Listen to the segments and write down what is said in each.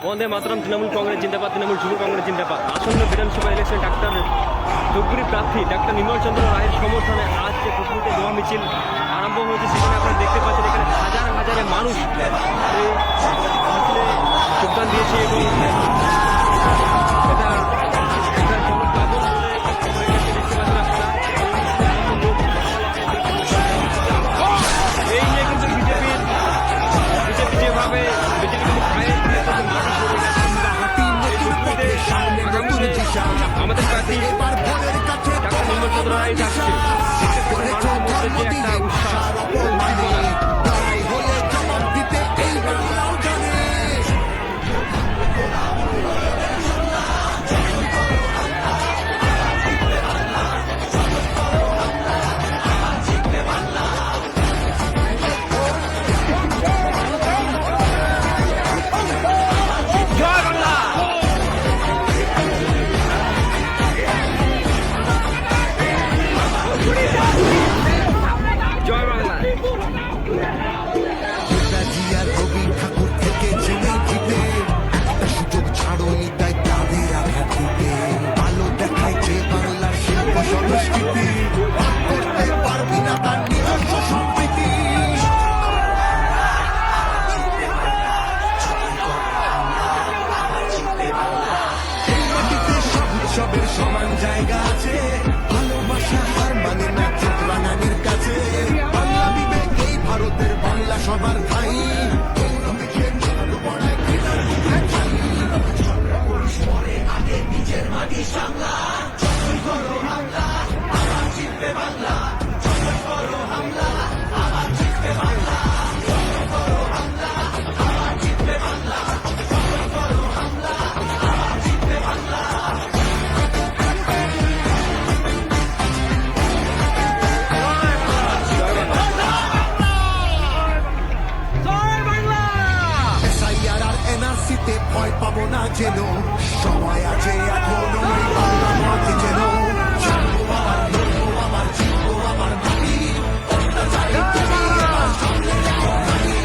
বন্দে মাতরম, তৃণমূল কংগ্রেস জিন্দাবাদ, তৃণমূল যুব কংগ্রেস জিন্দাবাদ। আসন্ন বিধানসভা ইলেকশন ডাক্তার ধূপগুড়ি প্রার্থী ডাক্তার নির্মল চন্দ্র রায়ের সমর্থনে আজ যে ধূপগুড়িতে মহা মিছিল আরম্ভ হয়েছে, সেখানে আপনারা দেখতে পাচ্ছেন এখানে হাজার হাজারে মানুষ এই মিছিলে যোগদান দিয়েছে এবং এটা একটা জনপ্লাবন বলে দেখতে পাচ্ছেন আপনারা। এই নিয়ে কিন্তু বিজেপি যেভাবে আমাদের প্রার্থী ডাক্তার নির্মল চন্দ্র রায় যাচ্ছে, মানুষের মধ্যে যে একটা উৎসাহ সবের সমান জায়গা আছে, ভালোবাসা হার মানে না চোখ রাঙানির কাছে। বাংলা বিবেক এই ভারতের বাংলা সবার ঠাই, আগে নিজের মাটি সামলা, করো হামলা আবার জিতবে বাংলা, করো হামলা আবার জিতবে বাংলা, করো হামলা আবার জিতবে বাংলা, করো হামলা আবার জিতবে বাংলা। এনআরসিতে ভয় পাবো না যেন, সময় আছে এখনো এই বাংলা মাটি যেন। জানবো আবার লড়বো আবার জিতবো আবার মাটি, অত্যাচারে তুমি এবার সামলে যাও মাটি।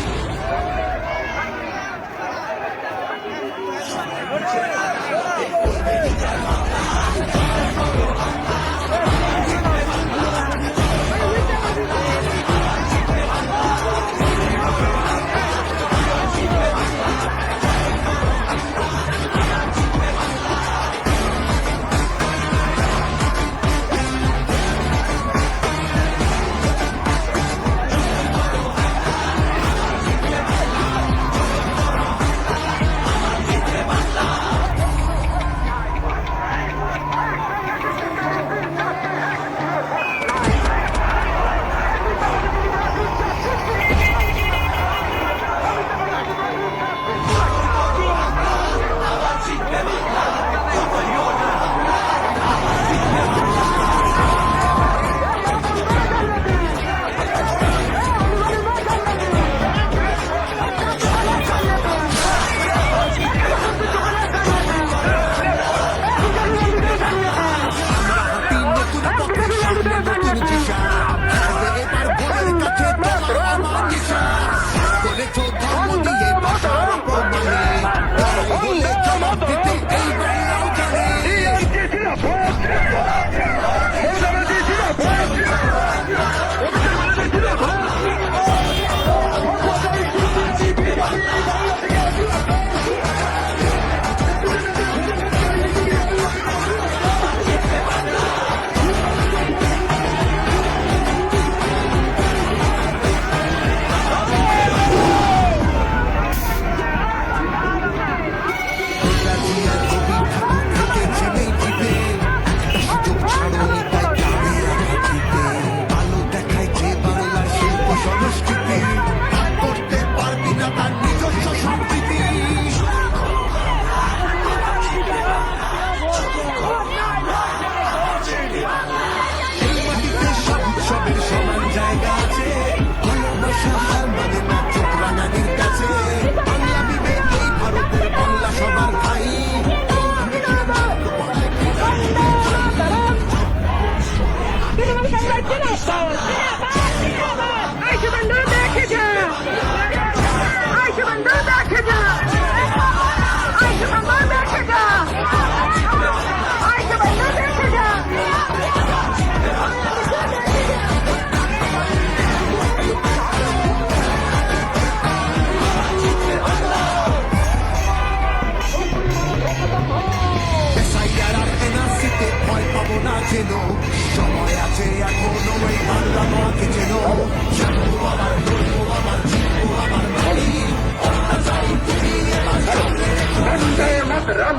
মাতরম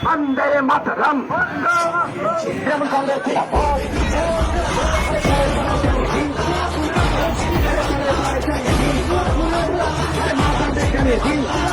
বন্দে মাতরম তৃণমূল কংগ্রেস জিন্দাবাদ